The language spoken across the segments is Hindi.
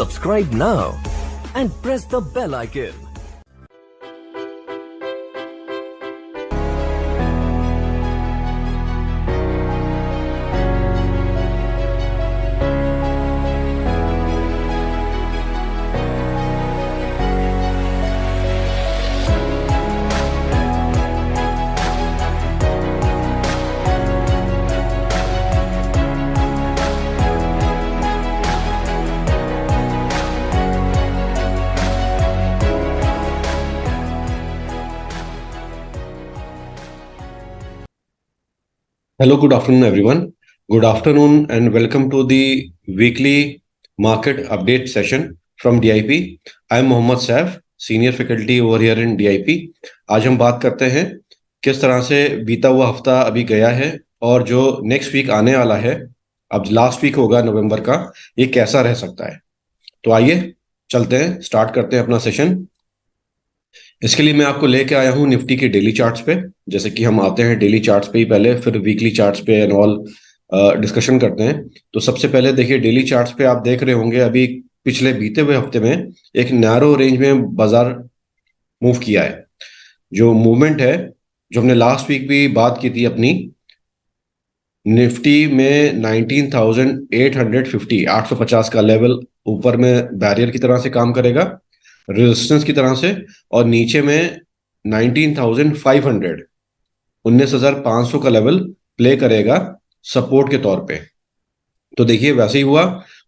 Subscribe now and press the bell icon. Hello, good afternoon, everyone. Good afternoon, and welcome to the weekly market update session from DIP. I am Mohammad Saif, senior faculty over here in DIP. आज हम बात करते हैं किस तरह से बीता हुआ हफ्ता अभी गया है और जो नेक्स्ट वीक आने वाला है, अब लास्ट वीक होगा नवंबर का, ये कैसा रह सकता है। तो आइए चलते हैं, स्टार्ट करते हैं अपना सेशन। इसके लिए मैं आपको लेके आया हूँ निफ्टी के डेली चार्ट्स पे। जैसे कि हम आते हैं डेली चार्ट्स पे ही पहले, फिर वीकली चार्ट्स पे एंड ऑल डिस्कशन करते हैं। तो सबसे पहले देखिए, डेली चार्ट्स पे आप देख रहे होंगे अभी पिछले बीते हुए हफ्ते में एक नैरो रेंज में बाजार मूव किया है। जो मूवमेंट है, जो हमने लास्ट वीक भी बात की थी अपनी, निफ्टी में 19,850 850 का लेवल ऊपर में बैरियर की तरह से काम करेगा, रेजिस्टेंस की तरह से, और नीचे में 19,500 19,500 का लेवल प्ले करेगा सपोर्ट के तौर पे। तो देखिए वैसे ही हुआ,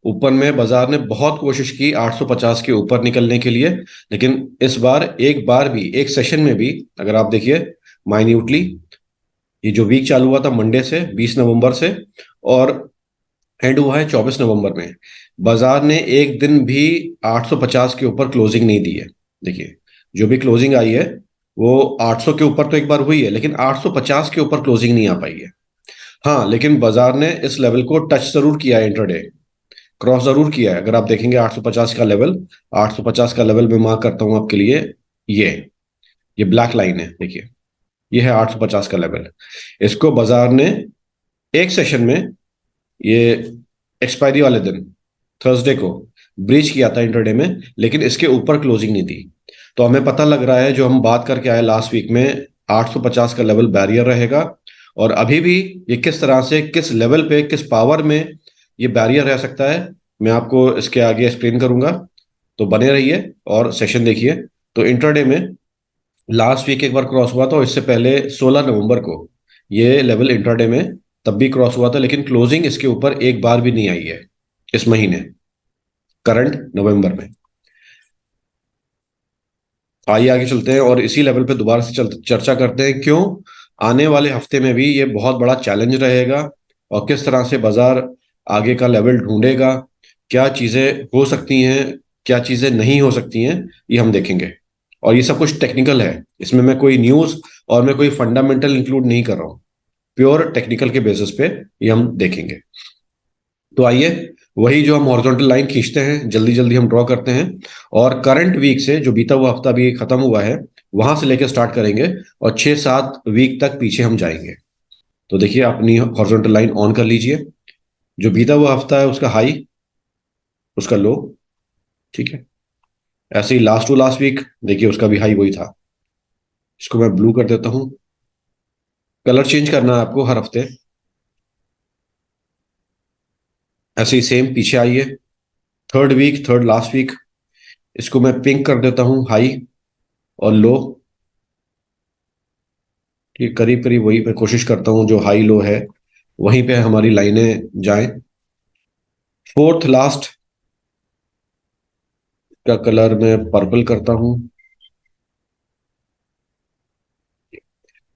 ऊपर में बाजार ने बहुत कोशिश की 850 के ऊपर निकलने के लिए, लेकिन इस बार एक बार भी, एक सेशन में भी, अगर आप देखिए माइन्यूटली, ये जो वीक चालू हुआ था मंडे से 20 नवंबर से और एंड हुआ है 24 नवंबर में, बाजार ने एक दिन भी 850 के ऊपर क्लोजिंग नहीं दी है। देखिए जो भी क्लोजिंग आई है वो 800 के ऊपर तो एक बार हुई है, लेकिन 850 के ऊपर क्लोजिंग नहीं आ पाई है। हाँ, लेकिन बाजार ने इस लेवल को टच जरूर किया है, इंट्राडे क्रॉस जरूर किया है। अगर आप देखेंगे 850 का लेवल, 850 का लेवल मैं मार्क करता हूं आपके लिए, ये ब्लैक लाइन है, देखिए ये है 850 का लेवल। इसको बाजार ने एक सेशन में, ये एक्सपायरी वाले दिन थर्सडे को ब्रीच किया था इंटरडे में, लेकिन इसके ऊपर क्लोजिंग नहीं दी। तो हमें पता लग रहा है, जो हम बात करके आए लास्ट वीक में, 850 का लेवल बैरियर रहेगा। और अभी भी ये किस तरह से, किस लेवल पे, किस पावर में ये बैरियर रह सकता है, मैं आपको इसके आगे एक्सप्लेन करूंगा। तो बने रहिए और सेशन देखिए। तो इंटरडे में लास्ट वीक एक बार क्रॉस हुआ था, और इससे पहले 16 नवंबर को ये लेवल इंट्राडे में तब भी क्रॉस हुआ था, लेकिन क्लोजिंग इसके ऊपर एक बार भी नहीं आई है इस महीने, करंट नवंबर में। आइए आगे चलते हैं और इसी लेवल पे दोबारा से चर्चा करते हैं क्यों आने वाले हफ्ते में भी ये बहुत बड़ा चैलेंज रहेगा और किस तरह से बाजार आगे का लेवल ढूंढेगा, क्या चीजें हो सकती हैं, क्या चीजें नहीं हो सकती हैं, ये हम देखेंगे। और ये सब कुछ टेक्निकल है, इसमें मैं कोई न्यूज और मैं कोई फंडामेंटल इंक्लूड नहीं कर रहा हूँ, प्योर टेक्निकल के बेसिस पे ये हम देखेंगे। तो आइए, वही जो हम हॉरिजॉन्टल लाइन खींचते हैं, जल्दी जल्दी हम ड्रॉ करते हैं और करंट वीक से, जो बीता हुआ हफ्ता भी खत्म हुआ है, वहां से लेकर स्टार्ट करेंगे और 6-7 वीक तक पीछे हम जाएंगे। तो देखिए, अपनी हॉरिजॉन्टल लाइन ऑन कर लीजिए। जो बीता हुआ हफ्ता है उसका हाई, उसका लो, ठीक है। ऐसे ही लास्ट टू लास्ट वीक देखिए, उसका भी हाई वही था। इसको मैं ब्लू कर देता हूं। कलर चेंज करना है आपको हर हफ्ते। ऐसे ही सेम पीछे आइए, third week, third last week, इसको मैं पिंक कर देता हूं, हाई और लो। ठीक करीब करीब वही मैं कोशिश करता हूं, जो हाई लो है वहीं पे हमारी लाइनें जाएं। फोर्थ लास्ट का कलर मैं पर्पल करता हूं।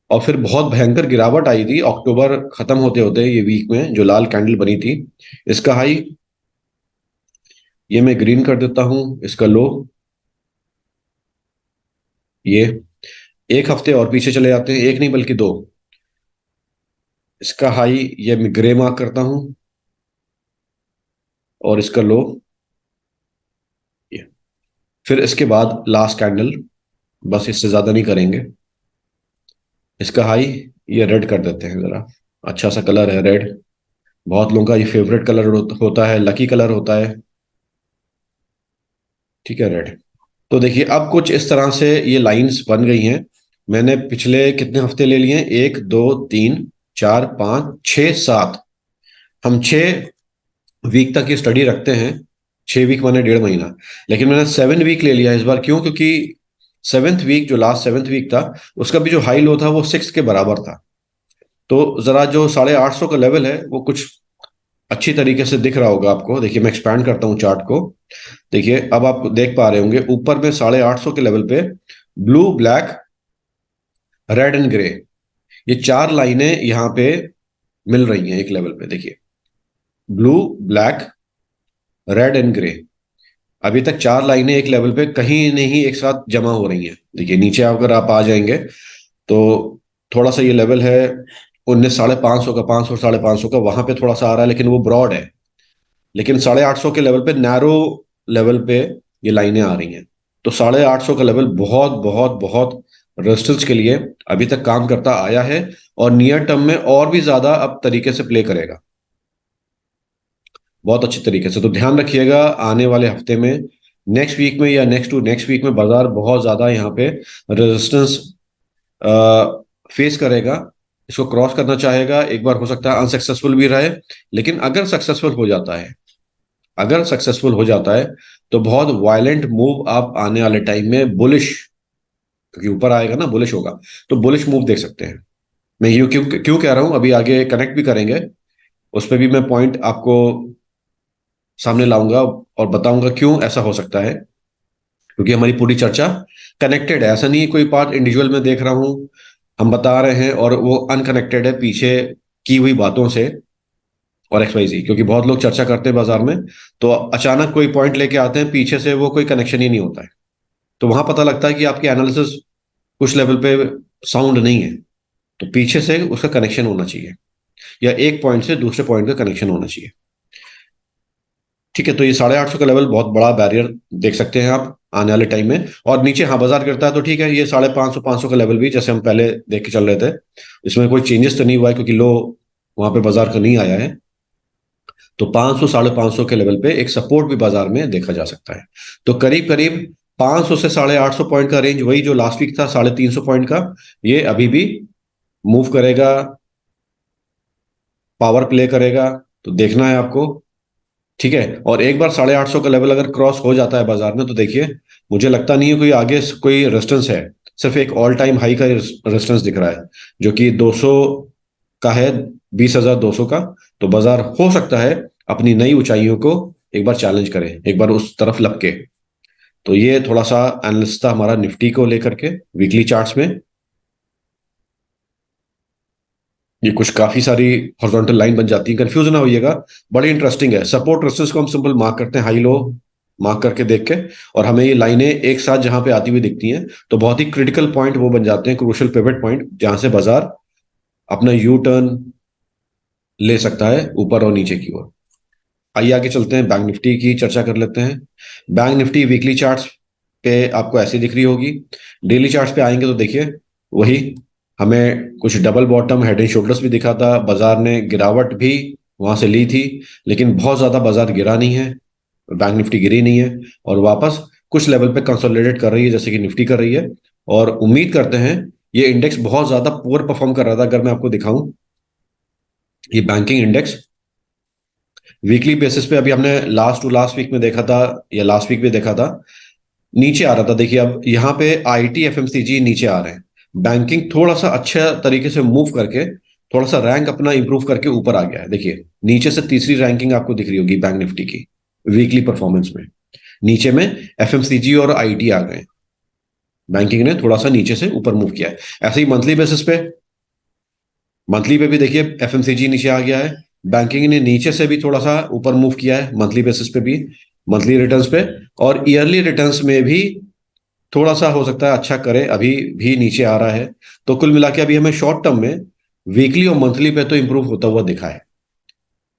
और फिर बहुत भयंकर गिरावट आई थी अक्टूबर खत्म होते होते, ये वीक में जो लाल कैंडल बनी थी, इसका हाई ये मैं ग्रीन कर देता हूं, इसका लो ये। एक हफ्ते और पीछे चले जाते हैं, एक नहीं बल्कि दो। इसका हाई ये मैं ग्रे मार्क करता हूं और इसका लो ये। फिर इसके बाद लास्ट कैंडल, बस इससे ज्यादा नहीं करेंगे। इसका हाई ये रेड कर देते हैं, जरा अच्छा सा कलर है रेड, बहुत लोगों का ये फेवरेट कलर होता है, लकी कलर होता है। ठीक है, रेड। तो देखिए अब कुछ इस तरह से ये लाइंस बन गई हैं। मैंने पिछले कितने हफ्ते ले लिए हैं, 1 2 3 4 5 6 7। हम 6 वीक तक की स्टडी रखते हैं। 6 वीक माने 1.5 महीना। लेकिन मैंने 7 वीक ले लिया इस बार, क्यों? क्योंकि 7th वीक, जो लास्ट 7th वीक था, उसका भी जो हाई लो था वो 6 के बराबर था। तो जरा जो 850 का लेवल है वो कुछ अच्छी तरीके से दिख रहा होगा आपको। देखिए मैं एक्सपैंड करता हूँ चार्ट को। देखिए अब आप देख पा रहे होंगे ऊपर में 850 के लेवल पे blue, black, red and grey, ये 4 लाइनें यहाँ पे मिल रही हैं एक लेवल पे। देखिए blue, black, red and grey, अभी तक 4 लाइनें एक लेवल पे कहीं नहीं एक साथ जमा हो रही हैं। देखिए नीचे अगर आप आ जाएंगे तो थोड़ा सा ये लेवल है 19,550 का, 500 550 का, वहां पे थोड़ा सा आ रहा है, लेकिन वो ब्रॉड है। लेकिन 850 के लेवल पे नैरो लेवल पे ये लाइनें आ रही हैं। तो 850 का लेवल बहुत बहुत बहुत रेजिस्टेंस के लिए अभी तक काम करता आया है, और नियर टर्म में और भी ज्यादा अब तरीके से प्ले करेगा, बहुत अच्छी तरीके से। तो ध्यान रखिएगा आने वाले हफ्ते में, नेक्स्ट वीक में या नेक्स्ट टू नेक्स्ट वीक में बाजार बहुत ज्यादा यहाँ पे रेजिस्टेंस फेस करेगा। इसको क्रॉस करना चाहेगा, एक बार हो सकता है अनसक्सेसफुल भी रहे, लेकिन अगर सक्सेसफुल हो जाता है, अगर सक्सेसफुल हो जाता है तो बहुत वायलेंट मूव आप आने वाले टाइम में बुलिश, क्योंकि ऊपर आएगा ना, बुलिश होगा, तो बुलिश मूव देख सकते हैं। मैं ये क्यों क्यों कह रहा हूं, अभी आगे कनेक्ट भी करेंगे, उस पर भी मैं पॉइंट आपको सामने लाऊंगा और बताऊंगा क्यों ऐसा हो सकता है। क्योंकि हमारी पूरी चर्चा कनेक्टेड है, ऐसा नहीं है कोई पार्ट इंडिविजुअल में देख रहा हूं हम बता रहे हैं और वो अनकनेक्टेड है पीछे की हुई बातों से और XYZ। क्योंकि बहुत लोग चर्चा करते हैं बाजार में, तो अचानक कोई पॉइंट लेके आते हैं, पीछे से वो कोई कनेक्शन ही नहीं होता है। तो वहां पता लगता है कि आपकी एनालिसिस कुछ लेवल पे साउंड नहीं है। तो पीछे से उसका कनेक्शन होना चाहिए, या एक पॉइंट से दूसरे पॉइंट का कनेक्शन होना चाहिए। ठीक है, तो ये 850 का लेवल बहुत बड़ा बैरियर देख सकते हैं आप आने वाले टाइम में। और नीचे हाँ बाजार गिरता है तो ठीक है, ये 550 500 का लेवल भी जैसे हम पहले देख के चल रहे थे, इसमें कोई चेंजेस तो नहीं हुआ है, क्योंकि लो वहां पे बाजार का नहीं आया है। तो 500 550 के लेवल पे एक सपोर्ट भी बाजार में देखा जा सकता है। तो करीब करीब 500 से 850 पॉइंट का रेंज, वही जो लास्ट वीक था 350 पॉइंट का, ये अभी भी मूव करेगा, पावर प्ले करेगा। तो देखना है आपको। ठीक है, और एक बार 850 का लेवल अगर क्रॉस हो जाता है बाजार में, तो देखिए मुझे लगता नहीं है कोई आगे कोई रेजिस्टेंस है। सिर्फ एक ऑल टाइम हाई का रेजिस्टेंस दिख रहा है, जो कि 200 का है, 20,200 का। तो बाजार हो सकता है अपनी नई ऊंचाइयों को एक बार चैलेंज करे, एक बार उस तरफ लपके। तो ये थोड़ा सा एनालिसिस था हमारा निफ्टी को लेकर के वीकली चार्ट्स में। ये कुछ काफी सारी हॉरिजॉन्टल लाइन बन जाती है, कंफ्यूज ना होइएगा, बड़ी इंटरेस्टिंग है। सपोर्ट रेजिस्टेंस को हम सिंपल मार्क करते हैं, हाई लो मार्क करके देख के, और हमें ये लाइनें एक साथ जहां पे आती हुई दिखती हैं, तो बहुत ही क्रिटिकल पॉइंट वो बन जाते हैं, क्रूशियल पिवट पॉइंट, जहां से बाजार अपना यू टर्न ले सकता है ऊपर और नीचे की ओर। आइए आगे चलते हैं, बैंक निफ्टी की चर्चा कर लेते हैं। बैंक निफ्टी वीकली चार्ट्स पे आपको ऐसी दिख रही होगी। डेली चार्ट्स पे आएंगे तो देखिए वही, हमें कुछ double bottom, head and shoulders भी दिखा था, बाजार ने गिरावट भी वहां से ली थी, लेकिन बहुत ज्यादा बाजार गिरा नहीं है, बैंक निफ्टी गिरी नहीं है, और वापस कुछ लेवल पे कंसोलिडेट कर रही है जैसे कि निफ्टी कर रही है। और उम्मीद करते हैं, ये इंडेक्स बहुत ज्यादा पुअर परफॉर्म कर रहा था, अगर मैं आपको दिखाऊं, ये बैंकिंग इंडेक्स वीकली बेसिस पे अभी हमने लास्ट टू लास्ट वीक में देखा था, या लास्ट वीक में देखा था, नीचे आ रहा था। देखिए अब यहाँ पे IT FMCG नीचे आ रहे हैं, बैंकिंग थोड़ा सा अच्छा तरीके से मूव करके थोड़ा सा रैंक अपना इंप्रूव करके ऊपर आ गया है। देखिए नीचे से तीसरी रैंकिंग आपको दिख रही होगी बैंक निफ्टी की वीकली परफॉर्मेंस में। नीचे में FMCG और IT आ गए, बैंकिंग ने थोड़ा सा नीचे से ऊपर मूव किया है। ऐसे ही मंथली बेसिस पे, मंथली पे भी देखिए FMCG नीचे आ गया है, बैंकिंग ने नीचे से भी थोड़ा सा ऊपर मूव किया है मंथली बेसिस पे भी, मंथली रिटर्न्स पे। और ईयरली रिटर्न्स में भी थोड़ा सा हो सकता है अच्छा करे, अभी भी नीचे आ रहा है। तो कुल मिला के अभी हमें शॉर्ट टर्म में वीकली और मंथली पे तो इंप्रूव होता हुआ दिखा है।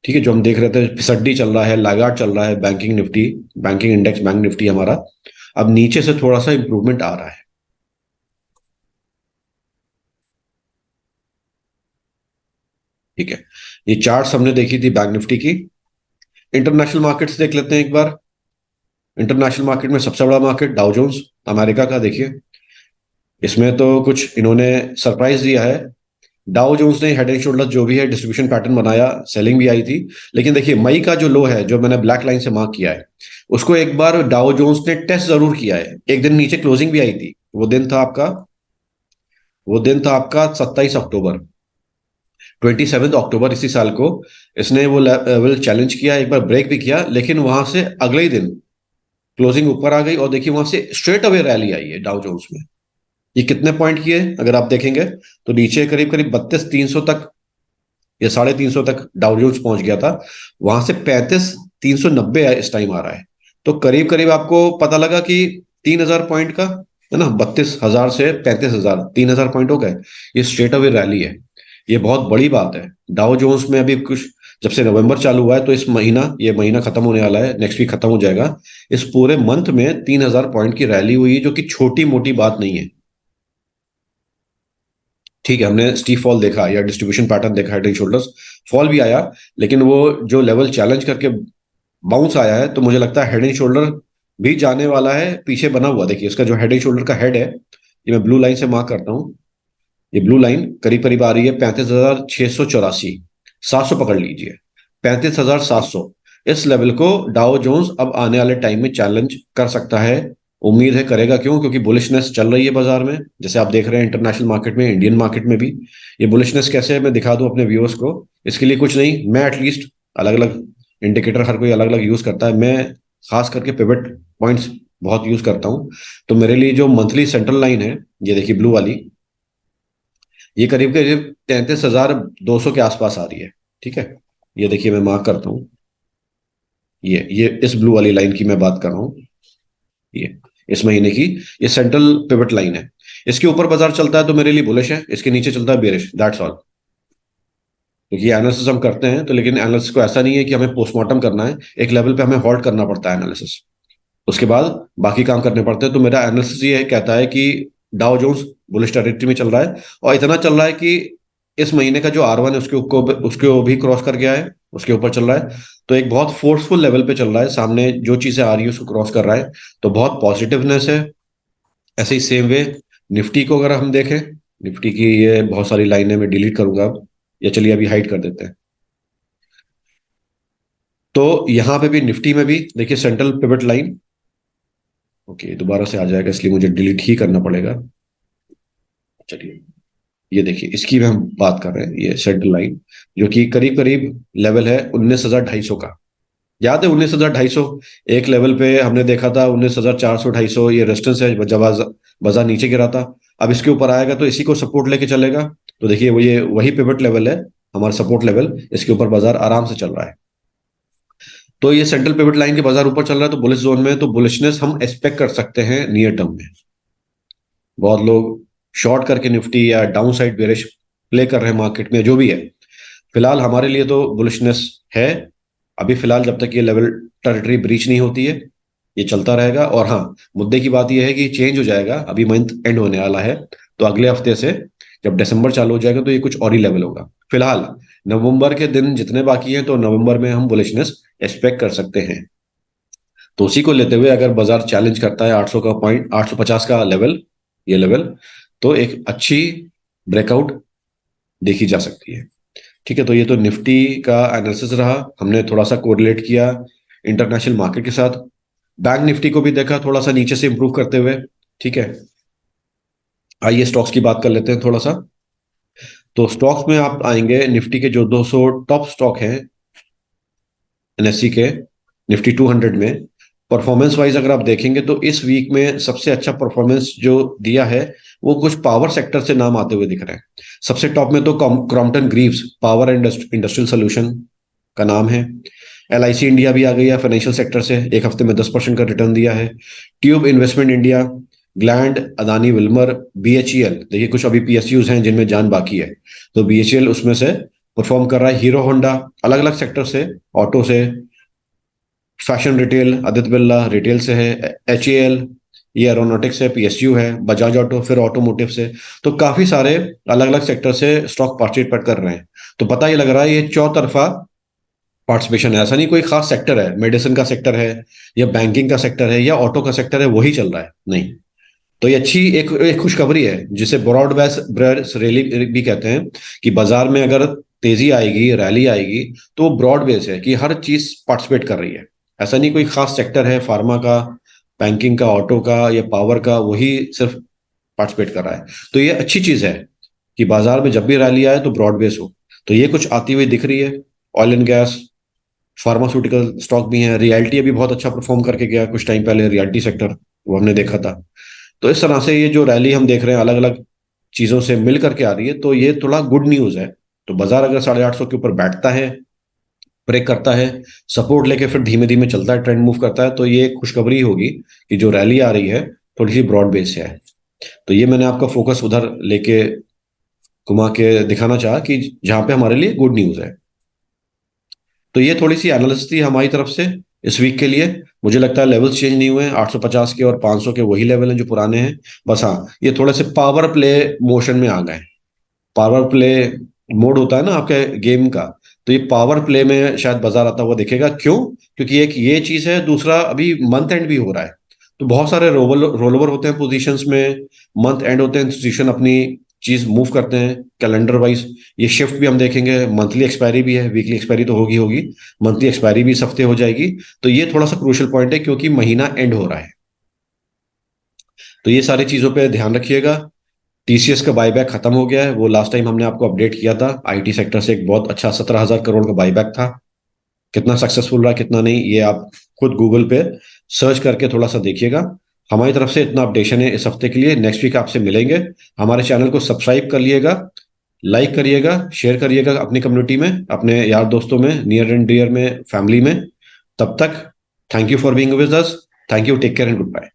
ठीक है, जो हम देख रहे थे फिसड्डी चल रहा है, लगातार चल रहा है banking Nifty, banking index bank Nifty हमारा, अब नीचे से थोड़ा सा इंप्रूवमेंट आ रहा है। ठीक है, ये चार्ट हमने देखी थी बैंक निफ्टी की। इंटरनेशनल मार्केट्स देख लेते हैं एक बार। इंटरनेशनल मार्केट में सबसे बड़ा मार्केट डाउ जोन्स अमेरिका का, देखिए इसमें तो कुछ इन्होंने सरप्राइज दिया है। डाउ जोन्स ने हेड एंड शोल्डर जो भी है डिस्ट्रीब्यूशन पैटर्न बनाया, सेलिंग भी आई थी। लेकिन देखिए मई का जो लो है जो मैंने ब्लैक लाइन से मार्क किया है, उसको एक बार डाउ जोन्स ने टेस्ट जरूर किया है। एक दिन नीचे क्लोजिंग भी आई थी। वो दिन था आपका 27 अक्टूबर, 27 अक्टूबर इसी साल को। इसने वो लेवल चैलेंज किया, एक बार ब्रेक भी किया, लेकिन वहां से अगले ही दिन क्लोजिंग ऊपर आ गई और देखिए वहां से स्ट्रेट अवे रैली आई है डाउ जोन्स में। ये कितने पॉइंट की है अगर आप देखेंगे तो नीचे करीब करीब 32,300 तक या 350 तक डाउ जोन्स पहुंच गया था। वहां से 35,390 इस टाइम आ रहा है। तो करीब करीब आपको पता लगा कि 3,000 पॉइंट का, है ना, 32,000 से 35,000, 3,000 पॉइंट हो गए। ये स्ट्रेट अवे रैली है। ये बहुत बड़ी बात है। डाउ जोन्स में अभी कुछ, जब से नवंबर चालू हुआ है तो ये महीना खत्म होने वाला है, नेक्स्ट वीक खत्म हो जाएगा। इस पूरे मंथ में 3,000 पॉइंट की रैली हुई है, जो कि छोटी मोटी बात नहीं है। ठीक है, हमने स्टीप फॉल देखा या डिस्ट्रीब्यूशन पैटर्न देखा, हेड एंड शोल्डर्स फॉल भी आया, लेकिन वो जो लेवल चैलेंज करके बाउंस आया है, तो मुझे लगता है हेड एंड शोल्डर भी जाने वाला है पीछे बना हुआ। देखिए इसका जो हेड एंड शोल्डर का हेड है, ये मैं ब्लू लाइन से मार्क करता हूँ। ये ब्लू लाइन करीब करीब आ रही है 35,684, 700 पकड़ लीजिए, 35,700। इस लेवल को डाउ जोन्स अब आने वाले टाइम में चैलेंज कर सकता है। उम्मीद है करेगा, क्यों? क्योंकि बुलिशनेस चल रही है बाजार में, जैसे आप देख रहे हैं इंटरनेशनल मार्केट में, इंडियन मार्केट में भी। ये बुलिशनेस कैसे है मैं दिखा दूं अपने व्यूअर्स को। इसके लिए कुछ नहीं, मैं एटलीस्ट अलग अलग इंडिकेटर हर कोई अलग अलग यूज करता है, मैं खास करके पिवट पॉइंट्स बहुत यूज करता हूं। तो मेरे लिए जो मंथली सेंट्रल लाइन है, ये देखिए ब्लू वाली, ये करीब करीब 33,200 के आसपास आ रही है। ठीक है, ये देखिए मैं मार्क करता हूँ। ये इस ब्लू वाली लाइन की मैं बात कर रहा हूँ। ये इस महीने की ये सेंट्रल पिवट लाइन है। इसके ऊपर बाजार चलता है तो मेरे लिए बुलिश है, इसके नीचे चलता है बेरिश, दैट्स ऑल। क्योंकि एनालिसिस हम करते हैं तो, लेकिन एनालिसिस को ऐसा नहीं है कि हमें पोस्टमार्टम करना है। एक लेवल पे हमें हॉल्ट करना पड़ता है एनालिसिस, उसके बाद बाकी काम करने पड़ते हैं। तो मेरा एनालिसिस ये कहता है कि डाउ जोन्स बुलिश टेरिटरी में चल रहा है, और इतना चल रहा है कि इस महीने का जो R1 है उसको भी क्रॉस कर गया है, उसके ऊपर चल रहा है। तो एक बहुत फोर्सफुल लेवल पे चल रहा है, सामने जो चीजें आ रही है उसको क्रॉस कर रहा है। तो बहुत पॉजिटिवनेस है। ऐसे ही सेम वे निफ्टी को अगर हम देखें, निफ्टी की ये बहुत सारी लाइनें मैं डिलीट करूंगा अब, या चलिए अभी हाइड कर देते हैं। तो यहां पे भी निफ्टी में भी देखिए सेंट्रल पिवट लाइन, ओके दोबारा से आ जाएगा इसलिए मुझे डिलीट ही करना पड़ेगा। चलिए ये देखिए इसकी भी हम बात कर रहे हैं, ये सेंट्रल लाइन जो कि करीब करीब लेवल है 19,250 का। याद है 19,250? एक लेवल पे हमने देखा था 19,400, 250, ये रेजिस्टेंस है जब बाजार नीचे गिरा था। अब इसके ऊपर आएगा तो इसी को सपोर्ट लेके चलेगा। तो देखिए वो ये वही पिवट लेवल है, हमारा सपोर्ट लेवल, इसके ऊपर बाजार आराम से चल रहा है। तो ये सेंट्रल पिवट लाइन के बाजार ऊपर चल रहा है तो बुलिश जोन में, तो बुलिशनेस हम एक्सपेक्ट कर सकते हैं नियर टर्म में। बहुत लोग शॉर्ट करके निफ्टी या डाउन साइड बेरिश प्ले कर रहे हैं मार्केट में, जो भी है। फिलहाल हमारे लिए तो बुलिशनेस है। अभी फिलहाल जब तक ये लेवल टेरिटरी ब्रीच नहीं होती है, ये चलता रहेगा। और हाँ, मुद्दे की बात यह है कि चेंज हो जाएगा, अभी मंथ एंड होने वाला है, तो अगले हफ्ते से जब दिसंबर चालू हो जाएगा तो ये कुछ और ही लेवल होगा। फिलहाल नवंबर के दिन जितने बाकी हैं, तो नवंबर में हम बुलिशनेस एक्सपेक्ट कर सकते हैं। तो उसी को लेते हुए अगर बाजार चैलेंज करता है 800 का पॉइंट, 850 का लेवल, ये लेवल, तो एक अच्छी ब्रेकआउट देखी जा सकती है। ठीक है, तो ये तो निफ्टी का एनालिसिस रहा, हमने थोड़ा सा कोरिलेट किया इंटरनेशनल मार्केट के साथ। बैंक निफ्टी को भी देखा थोड़ा सा नीचे से इंप्रूव करते हुए। ठीक है, आइए स्टॉक्स की बात कर लेते हैं थोड़ा सा। तो स्टॉक्स में आप आएंगे, निफ्टी के जो 200 टॉप स्टॉक हैं एनएससी के, निफ्टी 200 में परफॉर्मेंस वाइज अगर आप देखेंगे तो इस वीक में सबसे अच्छा परफॉर्मेंस जो दिया है वो कुछ पावर सेक्टर से नाम आते हुए दिख रहे हैं। सबसे टॉप में तो Crompton Greaves power and industrial solution का नाम है। LIC इंडिया भी आ गई है फाइनेंशियल सेक्टर से, एक हफ्ते में 10% का रिटर्न दिया है। Tube investment India, gland, Adani Wilmer, BHEL, देखिए कुछ अभी PSUs हैं जिनमें जान बाकी है, तो BHEL उसमें से परफॉर्म कर रहा है। हीरो होंडा अलग अलग सेक्टर से, ऑटो से, fashion retail, Aditya Birla retail से है, HAL ये एरोनॉटिक्स है, PSU है, बजाज ऑटो फिर ऑटोमोटिव से। तो काफी सारे अलग अलग सेक्टर से स्टॉक पार्टिसिपेट कर रहे हैं। तो पता ही लग रहा है ये चौतरफा पार्टिसिपेशन है। ऐसा नहीं कोई खास सेक्टर है, मेडिसिन का सेक्टर है या बैंकिंग का सेक्टर है या ऑटो का सेक्टर है वही चल रहा है, नहीं। तो ये अच्छी एक खुशखबरी है जिसे ब्रॉड बेस रैली भी कहते हैं, कि बाजार में अगर तेजी आएगी, रैली आएगी, तो वो ब्रॉड बेस है कि हर चीज पार्टिसिपेट कर रही है। ऐसा नहीं कोई खास सेक्टर है, फार्मा का, बैंकिंग का, ऑटो का या पावर का, वही सिर्फ पार्टिसिपेट कर रहा है। तो ये अच्छी चीज है कि बाजार में जब भी रैली आए तो ब्रॉड बेस हो। तो ये कुछ आती हुई दिख रही है। Oil and gas, pharmaceutical stock भी है, रियल्टी अभी बहुत अच्छा परफॉर्म करके गया कुछ टाइम पहले, रियल्टी सेक्टर वो हमने देखा था। तो इस तरह से ये जो रैली हम देख रहे हैं अलग अलग चीजों से मिल करके आ रही है, तो ये थोड़ा गुड न्यूज है। तो बाजार अगर 850 के ऊपर बैठता है, ब्रेक करता है, सपोर्ट लेके फिर धीमे धीमे चलता है, ट्रेंड मूव करता है, तो ये खुशखबरी होगी कि जो रैली आ रही है थोड़ी सी ब्रॉड बेस है। तो ये मैंने आपका फोकस उधर लेके घुमा के दिखाना चाहा कि जहां पे हमारे लिए गुड न्यूज है। तो ये थोड़ी सी एनालिसिस थी हमारी तरफ से इस वीक के लिए। मुझे लगता है लेवल्स चेंज नहीं हुए हैं, 850 के और 500 के वही लेवल हैं जो पुराने हैं। बस हाँ, ये थोड़े से पावर प्ले मोशन में आ गए। पावर प्ले मोड होता है ना आपके गेम का, तो ये पावर प्ले में शायद बाजार आता हुआ दिखेगा। क्यों? क्योंकि एक ये चीज है, दूसरा अभी मंथ एंड भी हो रहा है, तो बहुत सारे रोल ओवर होते हैं पोजीशंस में। मंथ एंड होते हैं, इंस्टीट्यूशन अपनी चीज मूव करते हैं कैलेंडर वाइज। ये शिफ्ट भी हम देखेंगे, मंथली एक्सपायरी भी है, वीकली एक्सपायरी तो होगी होगी, मंथली एक्सपायरी भी इस हफ्ते हो जाएगी। तो ये थोड़ा सा क्रूशियल पॉइंट है क्योंकि महीना एंड हो रहा है। तो ये सारी चीजों पे ध्यान रखिएगा। टीसीएस का बायबैक खत्म हो गया है, वो लास्ट टाइम हमने आपको अपडेट किया था। आईटी सेक्टर से एक बहुत अच्छा 17,000 करोड़ का बायबैक था। कितना सक्सेसफुल रहा कितना नहीं, ये आप खुद गूगल पे सर्च करके थोड़ा सा देखिएगा। हमारी तरफ से इतना अपडेशन है इस हफ्ते के लिए। नेक्स्ट वीक आपसे मिलेंगे। हमारे चैनल को सब्सक्राइब कर लिएगा, लाइक करिएगा, शेयर करिएगा अपनी कम्युनिटी में, अपने यार दोस्तों में, नियर एंड डियर में, फैमिली में। तब तक thank you for being with us. Thank you, take care and goodbye.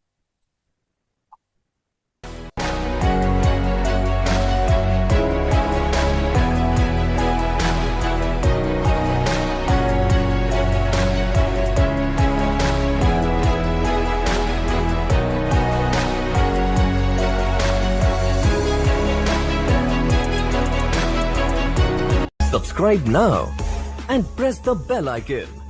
Subscribe now and press the bell icon.